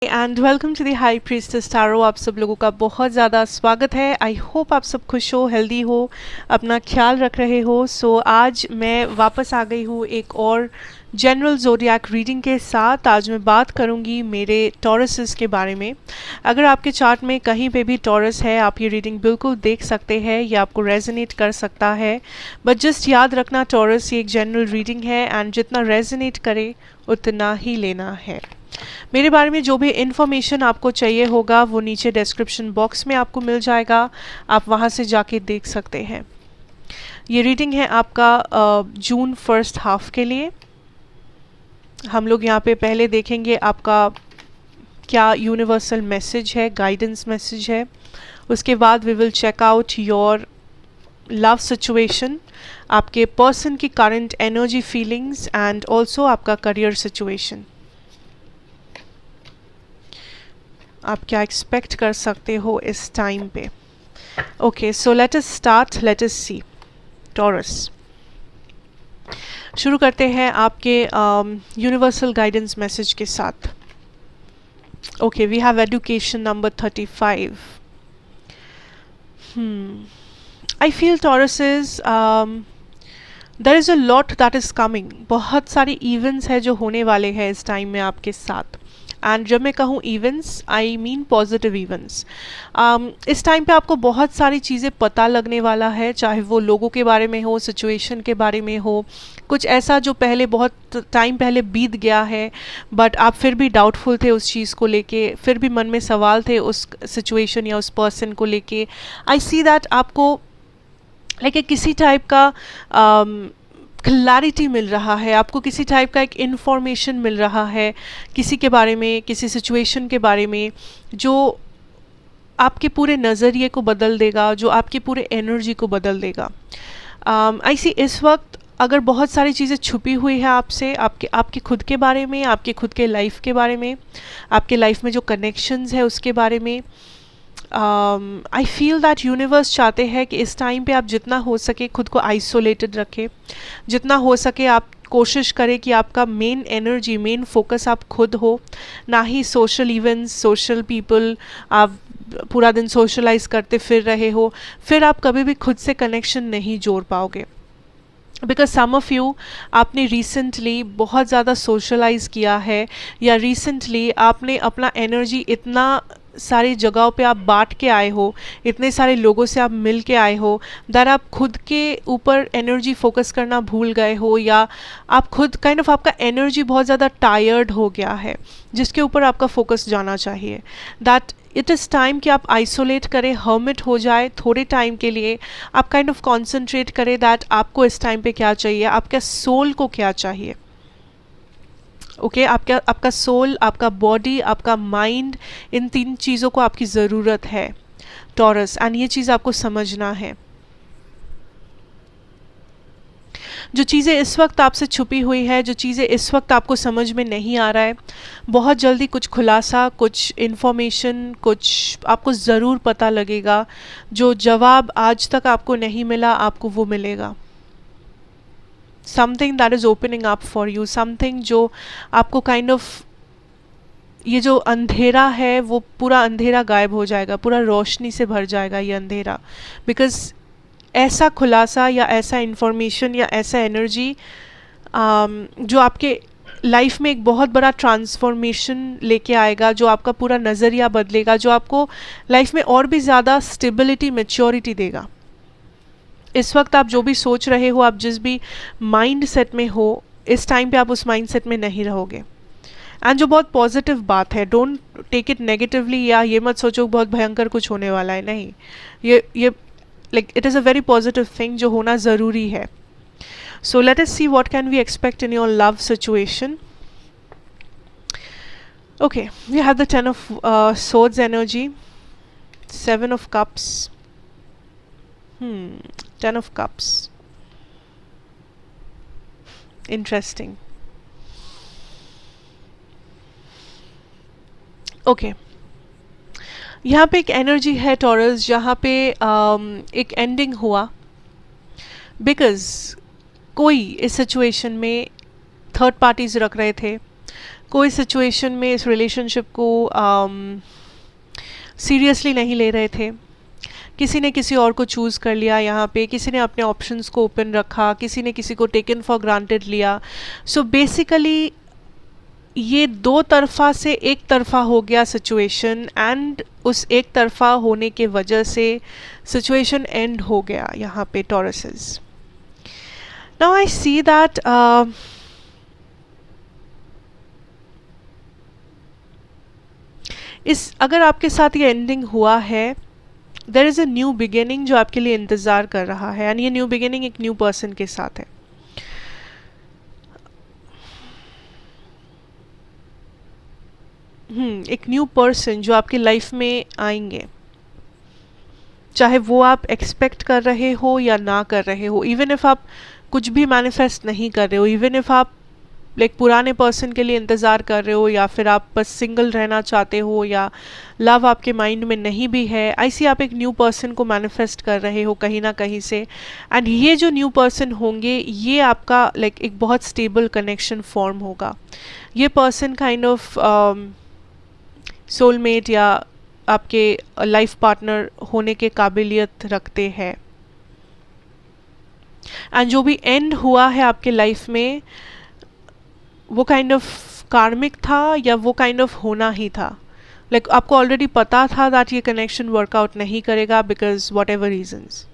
And welcome to the high priestess tarot. आप सब लोगों का बहुत ज़्यादा स्वागत है। आई होप आप सब खुश हो, हेल्दी हो, अपना ख्याल रख रहे हो। आज मैं वापस आ गई हूँ एक और जनरल ज़ोडिएक रीडिंग के साथ। आज मैं बात करूँगी मेरे टॉरसेस के बारे में। अगर आपके चार्ट में कहीं पे भी टॉरस है, आप ये रीडिंग बिल्कुल देख सकते हैं, ये आपको रेजोनेट कर सकता है। बट जस्ट याद रखना, टॉरस ये एक जनरल रीडिंग है एंड जितना रेजोनेट करे उतना ही लेना है। मेरे बारे में जो भी इन्फॉर्मेशन आपको चाहिए होगा वो नीचे डिस्क्रिप्शन बॉक्स में आपको मिल जाएगा, आप वहाँ से जाके देख सकते हैं। ये रीडिंग है आपका जून फर्स्ट हाफ के लिए। हम लोग यहाँ पे पहले देखेंगे आपका क्या यूनिवर्सल मैसेज है, गाइडेंस मैसेज है। उसके बाद we will check out your love situation, आपके पर्सन की current energy, feelings and also आपका करियर सिचुएशन। आप क्या एक्सपेक्ट कर सकते हो इस टाइम पे। Okay, so let us start, let us see. Taurus, शुरू करते हैं आपके यूनिवर्सल गाइडेंस मैसेज के साथ। Okay, we have education number 35। I feel Taurus is there is a lot that is coming. बहुत सारे इवेंट्स हैं जो होने वाले हैं इस टाइम में आपके साथ। एंड जब मैं कहूँ events, I mean positive events. इस टाइम पे आपको बहुत सारी चीज़ें पता लगने वाला है, चाहे वो लोगों के बारे में हो, सिचुएशन के बारे में हो, कुछ ऐसा जो पहले बहुत टाइम पहले बीत गया है बट आप फिर भी डाउटफुल थे उस चीज़ को लेके, फिर भी मन में सवाल थे उस सिचुएशन या उस पर्सन को लेके। आई सी दैट आपको लाइक किसी टाइप का क्लैरिटी मिल रहा है, आपको किसी टाइप का एक इन्फॉर्मेशन मिल रहा है किसी के बारे में, किसी सिचुएशन के बारे में, जो आपके पूरे नज़रिए को बदल देगा, जो आपकी पूरे एनर्जी को बदल देगा। आई सी इस वक्त अगर बहुत सारी चीज़ें छुपी हुई है आपसे, आपके खुद के बारे में, आपके खुद के लाइफ के बारे में, आपके लाइफ में जो कनेक्शंस है उसके बारे में। आई फील दैट यूनिवर्स चाहते हैं कि इस टाइम पे आप जितना हो सके खुद को आइसोलेटेड रखें, जितना हो सके आप कोशिश करें कि आपका मेन एनर्जी, मेन फोकस आप खुद हो, ना ही सोशल इवेंट्स, सोशल पीपल। आप पूरा दिन सोशलाइज करते फिर रहे हो, फिर आप कभी भी खुद से कनेक्शन नहीं जोड़ पाओगे। बिकॉज सम ऑफ़ यू, आपने रिसेंटली बहुत ज़्यादा सोशलाइज किया है, या रिसेंटली आपने अपना एनर्जी इतना सारी जगहों पे आप बांट के आए हो, इतने सारे लोगों से आप मिल के आए हो, दैट आप खुद के ऊपर एनर्जी फोकस करना भूल गए हो, या आप खुद काइंड ऑफ आपका एनर्जी बहुत ज़्यादा टायर्ड हो गया है जिसके ऊपर आपका फोकस जाना चाहिए। दैट इट इज़ टाइम कि आप आइसोलेट करें, हर्मिट हो जाए थोड़े टाइम के लिए। आप काइंड ऑफ कॉन्सेंट्रेट करें दैट आपको इस टाइम पे क्या चाहिए, आपका सोल को क्या चाहिए। ओके, आपका सोल, आपका बॉडी, आपका माइंड, इन तीन चीज़ों को आपकी ज़रूरत है टॉरस, एंड ये चीज़ आपको समझना है। जो चीज़ें इस वक्त आपसे छुपी हुई है, जो चीज़ें इस वक्त आपको समझ में नहीं आ रहा है, बहुत जल्दी कुछ खुलासा, कुछ इन्फॉर्मेशन, कुछ आपको ज़रूर पता लगेगा। जो जवाब आज तक आपको नहीं मिला, आपको वो मिलेगा। Something that is opening up for you, something जो आपको काइंड ऑफ, ये जो अंधेरा है वो पूरा अंधेरा गायब हो जाएगा, पूरा रोशनी से भर जाएगा ये अंधेरा। बिकॉज ऐसा खुलासा या ऐसा इन्फॉर्मेशन या ऐसा एनर्जी जो आपके लाइफ में एक बहुत बड़ा ट्रांसफॉर्मेशन लेके आएगा, जो आपका पूरा नज़रिया बदलेगा, जो आपको लाइफ में और भी ज़्यादा स्टेबिलिटी, मैच्योरिटी देगा। इस वक्त आप जो भी सोच रहे हो, आप जिस भी माइंड सेट में हो, इस टाइम पे आप उस माइंड सेट में नहीं रहोगे। एंड जो बहुत पॉजिटिव बात है, डोंट टेक इट नेगेटिवली, या ये मत सोचो बहुत भयंकर कुछ होने वाला है, नहीं। ये like it is a very positive thing जो होना ज़रूरी है। So let us see what can we expect in your love situation. Okay, we have the 10 of swords energy, 7 of cups, 10 of cups. Interesting. Okay, यहाँ पे एक energy है taurus जहाँ पे एक एंडिंग हुआ, बिकॉज कोई इस सिचुएशन में थर्ड पार्टीज रख रहे थे, कोई सिचुएशन में इस रिलेशनशिप को सीरियसली नहीं ले रहे थे, किसी ने किसी और को चूज़ कर लिया यहाँ पे, किसी ने अपने ऑप्शंस को ओपन रखा, किसी ने किसी को टेकन फॉर ग्रांटेड लिया. सो बेसिकली ये दो तरफा से एक तरफा हो गया सिचुएशन, एंड उस एक तरफा होने के वजह से सिचुएशन एंड हो गया यहाँ पे टॉरसेस. नाउ आई सी दैट अगर आपके साथ ये एंडिंग हुआ है, there is a new beginning जो आपके लिए इंतज़ार कर रहा है, एंड ये न्यू बिगिनिंग एक न्यू पर्सन के साथ है. एक न्यू पर्सन जो आपकी लाइफ में आएंगे, चाहे वो आप एक्सपेक्ट कर रहे हो या ना कर रहे हो, इवन इफ़ आप कुछ भी मैनिफेस्ट नहीं कर रहे हो, इवन इफ़ आप पुराने पर्सन के लिए इंतज़ार कर रहे हो, या फिर आप बस सिंगल रहना चाहते हो, या लव आपके माइंड में नहीं भी है, ऐसी आप एक न्यू पर्सन को मैनिफेस्ट कर रहे हो कहीं ना कहीं से. एंड ये जो न्यू पर्सन होंगे, ये आपका एक बहुत स्टेबल कनेक्शन फॉर्म होगा. ये पर्सन काइंड ऑफ सोलमेट या आपके लाइफ पार्टनर होने के काबिलियत रखते हैं. एंड जो भी एंड हुआ है आपके लाइफ में, वो काइंड ऑफ कार्मिक था या वो काइंड ऑफ होना ही था. आपको ऑलरेडी पता था दैट ये कनेक्शन वर्कआउट नहीं करेगा बिकॉज वॉट एवर रीजन्स.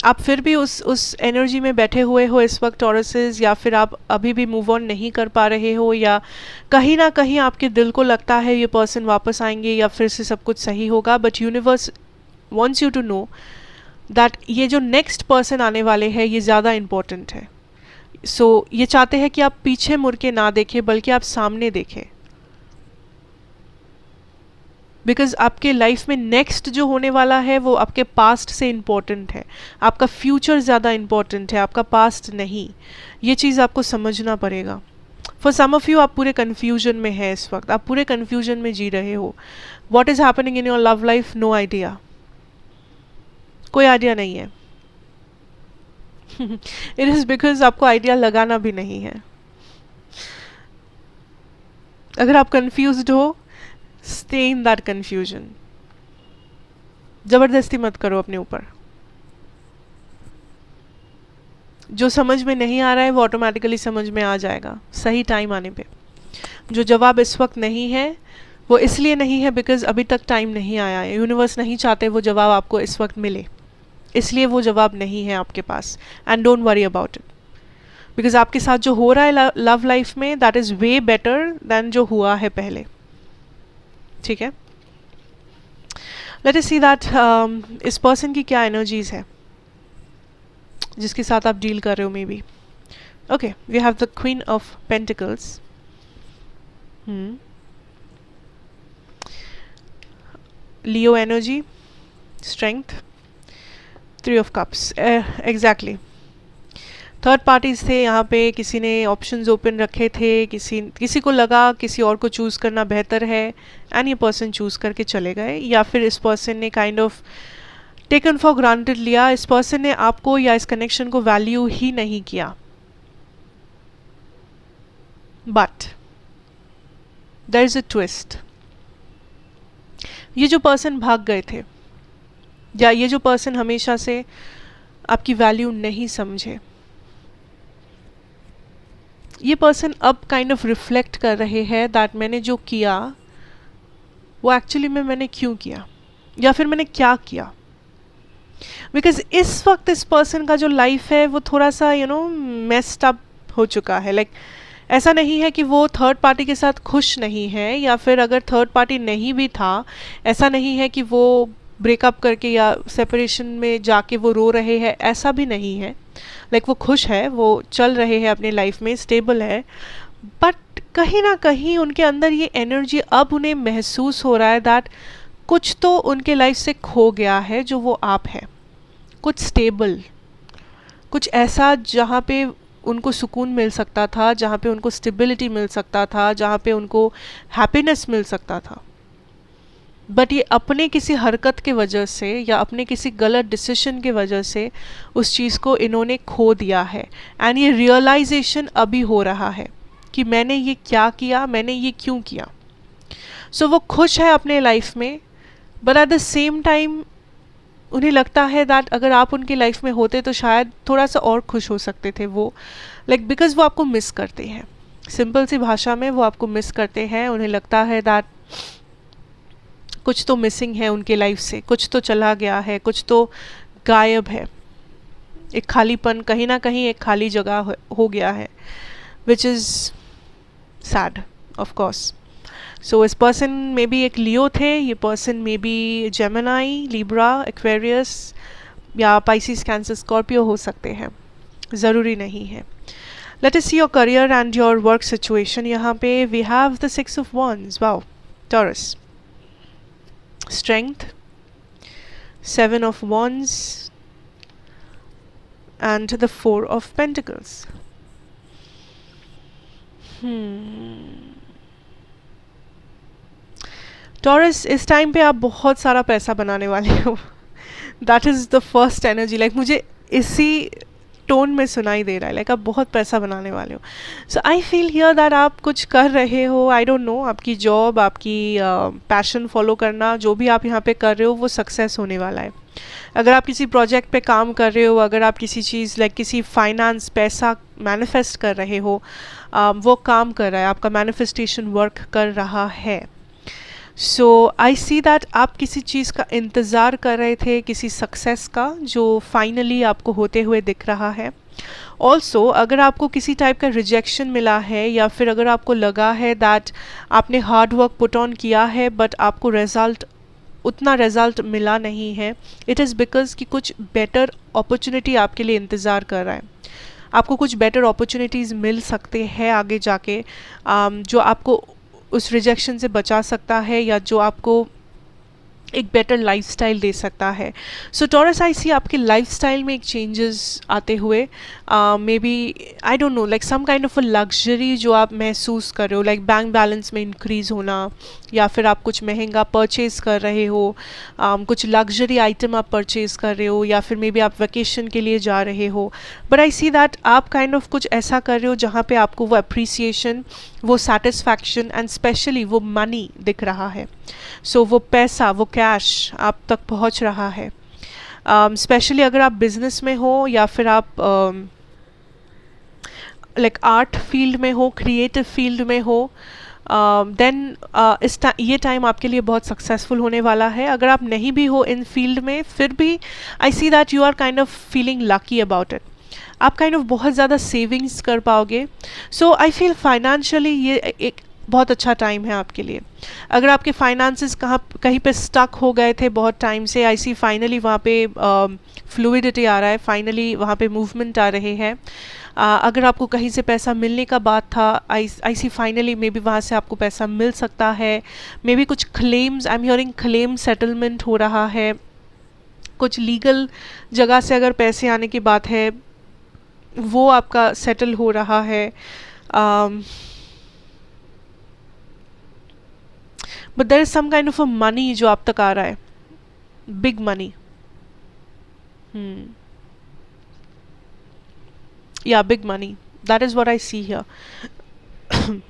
आप फिर भी उस एनर्जी में बैठे हुए हो इस वक्त टॉरसेस, या फिर आप अभी भी मूव ऑन नहीं कर पा रहे हो, या कहीं ना कहीं आपके दिल को लगता है ये पर्सन वापस आएंगे या फिर से सब कुछ सही होगा. But universe wants you to know that ये जो नेक्स्ट पर्सन आने वाले हैं ये ज़्यादा इम्पोर्टेंट है. सो ये चाहते हैं कि आप पीछे मुड़ के ना देखें, बल्कि आप सामने देखें, बिकॉज आपके लाइफ में नेक्स्ट जो होने वाला है वो आपके पास्ट से इम्पोर्टेंट है. आपका फ्यूचर ज़्यादा इम्पोर्टेंट है, आपका पास्ट नहीं. ये चीज़ आपको समझना पड़ेगा. फॉर सम ऑफ यू आप पूरे कन्फ्यूजन में है इस वक्त, आप पूरे कन्फ्यूजन में जी रहे हो. What is happening in your love life, no idea, कोई आइडिया नहीं है. इट इज़ बिकॉज आपको आइडिया लगाना भी नहीं है. अगर आप कंफ्यूज्ड हो, स्टे इन दैट कंफ्यूजन. जबरदस्ती मत करो अपने ऊपर. जो समझ में नहीं आ रहा है वो ऑटोमेटिकली समझ में आ जाएगा सही टाइम आने पे. जो जवाब इस वक्त नहीं है वो इसलिए नहीं है बिकॉज अभी तक टाइम नहीं आया है. यूनिवर्स नहीं चाहते वो जवाब आपको इस वक्त मिले, इसलिए वो जवाब नहीं है आपके पास. And don't worry about it, because आपके साथ जो हो रहा है लव लाइफ में, that is way better than जो हुआ है पहले. ठीक है, लेट अस सी दैट इस पर्सन की क्या एनर्जीज है जिसके साथ आप डील कर रहे हो. Maybe okay, we have the queen of pentacles. Leo energy, strength, 3 of cups. Exactly, third parties थे यहाँ पे. किसी ने ऑप्शंस ओपन रखे थे, किसी को लगा किसी और को चूज़ करना बेहतर है, एंड ये पर्सन चूज़ करके चले गए. या फिर इस पर्सन ने kind of taken for granted लिया. इस पर्सन ने आपको या इस कनेक्शन को वैल्यू ही नहीं किया. But there is a twist. ये जो पर्सन भाग गए थे, या ये जो पर्सन हमेशा से आपकी वैल्यू नहीं समझे, ये पर्सन अब काइंड ऑफ रिफ्लेक्ट कर रहे हैं दैट मैंने जो किया वो एक्चुअली में मैंने क्यों किया, या फिर मैंने क्या किया. बिकॉज इस वक्त इस पर्सन का जो लाइफ है वो थोड़ा सा मेस्ड अप हो चुका है. ऐसा नहीं है कि वो थर्ड पार्टी के साथ खुश नहीं है, या फिर अगर थर्ड पार्टी नहीं भी था, ऐसा नहीं है कि वो ब्रेकअप करके या सेपरेशन में जाके वो रो रहे हैं, ऐसा भी नहीं है. वो खुश है, वो चल रहे हैं अपने लाइफ में, स्टेबल है. बट कहीं ना कहीं उनके अंदर ये एनर्जी अब उन्हें महसूस हो रहा है दैट कुछ तो उनके लाइफ से खो गया है जो वो आप है. कुछ स्टेबल, कुछ ऐसा जहाँ पे उनको सुकून मिल सकता था, जहाँ पे उनको स्टेबिलिटी मिल सकता था, जहाँ पे उनको हैप्पीनेस मिल सकता था. बट ये अपने किसी हरकत के वजह से या अपने किसी गलत डिसीजन के वजह से उस चीज़ को इन्होंने खो दिया है. एंड ये रियलाइजेशन अभी हो रहा है. कि मैंने ये क्या किया, मैंने ये क्यों किया। सो वो खुश है अपने लाइफ में, but at the same time उन्हें लगता है दैट अगर आप उनकी लाइफ में होते तो शायद थोड़ा सा और खुश हो सकते थे वो, लाइक बिकॉज वो आपको मिस करते हैं। सिंपल सी भाषा में वो आपको मिस करते हैं। उन्हें लगता है दैट कुछ तो मिसिंग है उनके लाइफ से, कुछ तो चला गया है, कुछ तो गायब है, एक खालीपन, कहीं ना कहीं एक खाली जगह हो गया है, which is sad of course. So इस पर्सन में भी एक लियो थे, ये पर्सन में भी जेमिनाई, लिब्रा, एक्वेरियस या पाइसिस, कैंसर, स्कॉर्पियो हो सकते हैं, ज़रूरी नहीं है। Let us see your career and your work situation. यहाँ पे we have the 6 of Wands, wow, Taurus, strength, 7 of Wands and the 4 of Pentacles. Taurus, इस टाइम पे आप बहुत सारा पैसा बनाने वाले हो। That is the first energy, like मुझे इसी टोन में सुनाई दे रहा है, लाइक आप बहुत पैसा बनाने वाले हो। सो आई फील हियर दैट आप कुछ कर रहे हो, आई डोंट नो, आपकी जॉब, आपकी पैशन फॉलो करना, जो भी आप यहाँ पे कर रहे हो वो सक्सेस होने वाला है। अगर आप किसी प्रोजेक्ट पे काम कर रहे हो, अगर आप किसी चीज़ लाइक किसी फाइनेंस, पैसा मैनिफेस्ट कर रहे हो, वो काम कर रहा है, आपका मैनिफेस्टेशन वर्क कर रहा है। सो आई सी दैट आप किसी चीज़ का इंतज़ार कर रहे थे, किसी सक्सेस का, जो फाइनली आपको होते हुए दिख रहा है। ऑल्सो अगर आपको किसी टाइप का रिजेक्शन मिला है, या फिर अगर आपको लगा है दैट आपने हार्ड वर्क पुट ऑन किया है बट आपको उतना रिज़ल्ट मिला नहीं है, इट इज़ बिकॉज कि कुछ बेटर अपॉर्चुनिटी आपके लिए इंतज़ार कर रहा है। आपको कुछ बेटर अपॉर्चुनिटीज़ मिल सकते हैं आगे जाके, जो आपको उस रिजेक्शन से बचा सकता है, या जो आपको एक बेटर लाइफस्टाइल दे सकता है। सो टॉरस, आई सी आपके लाइफस्टाइल में एक चेंजेस आते हुए, may be I don't know, like some kind of a luxury जो आप महसूस कर रहे हो, लाइक बैंक बैलेंस में इंक्रीज़ होना, या फिर आप कुछ महंगा परचेज़ कर रहे हो, कुछ लग्जरी आइटम आप परचेज़ कर रहे हो, या फिर मे बी आप वेकेशन के लिए जा रहे हो। बट आई सी दैट आप काइंड ऑफ कुछ ऐसा कर रहे हो जहाँ पे आपको वो अप्रिसिएशन, वो सेटिस्फैक्शन एंड स्पेशली वो मनी दिख रहा है। सो वो पैसा, वो कैश आप तक पहुंच रहा है। स्पेशली अगर आप बिजनेस में हो, या फिर आप लाइक आर्ट फील्ड में हो, क्रिएटिव फील्ड में हो, देन ये टाइम आपके लिए बहुत सक्सेसफुल होने वाला है। अगर आप नहीं भी हो इन फील्ड में, फिर भी I see that you are kind of feeling lucky about it. आप काइंड ऑफ बहुत ज़्यादा सेविंग्स कर पाओगे। सो आई फील फाइनेंशियली ये एक बहुत अच्छा टाइम है आपके लिए। अगर आपके फाइनेंसेस कहीं पे स्टक हो गए थे बहुत टाइम से, आई सी फाइनली वहाँ पे फ्लूइडिटी आ रहा है, फाइनली वहाँ पे मूवमेंट आ रहे हैं। अगर आपको कहीं से पैसा मिलने का बात था, आई सी फाइनली मे बी वहाँ से आपको पैसा मिल सकता है। मे बी कुछ claims, I am hearing claim settlement हो रहा है। कुछ लीगल जगह से अगर पैसे आने की बात है, वो आपका सेटल हो रहा है। But there is some kind of a money जो आप तक आ रहा है, बिग मनी। या big money, that is what I see here.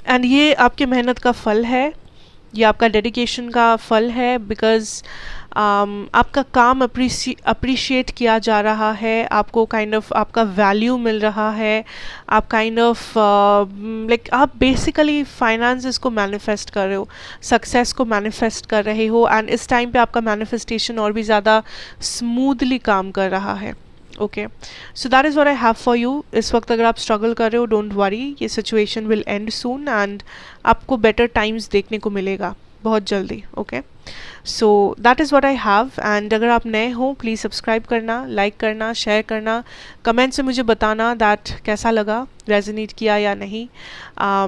And ये आपके मेहनत का फल है, ये आपका डेडिकेशन का फल है, बिकॉज आपका काम अप्रिशिएट किया जा रहा है, आपको काइंड ऑफ आपका वैल्यू मिल रहा है। आप काइंड ऑफ लाइक आप बेसिकली फाइनेंसेस को मैनिफेस्ट कर रहे हो, सक्सेस को मैनिफेस्ट कर रहे हो, एंड इस टाइम पे आपका मैनिफेस्टेशन और भी ज़्यादा स्मूथली काम कर रहा है। Okay, so that is what I have for you. इस वक्त अगर आप स्ट्रगल कर रहे हो, डोंट वरी, ये situation will and soon and आपको बेटर टाइम्स देखने को मिलेगा बहुत जल्दी। Okay, so that is what I have. And अगर आप नए हो, प्लीज़ सब्सक्राइब करना, लाइक करना, शेयर करना, कमेंट से मुझे बताना दैट कैसा लगा, रेजोनेट किया या नहीं,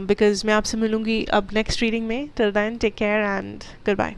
बिकॉज मैं आपसे मिलूँगी अब नेक्स्ट रीडिंग में। Till then take care and good bye.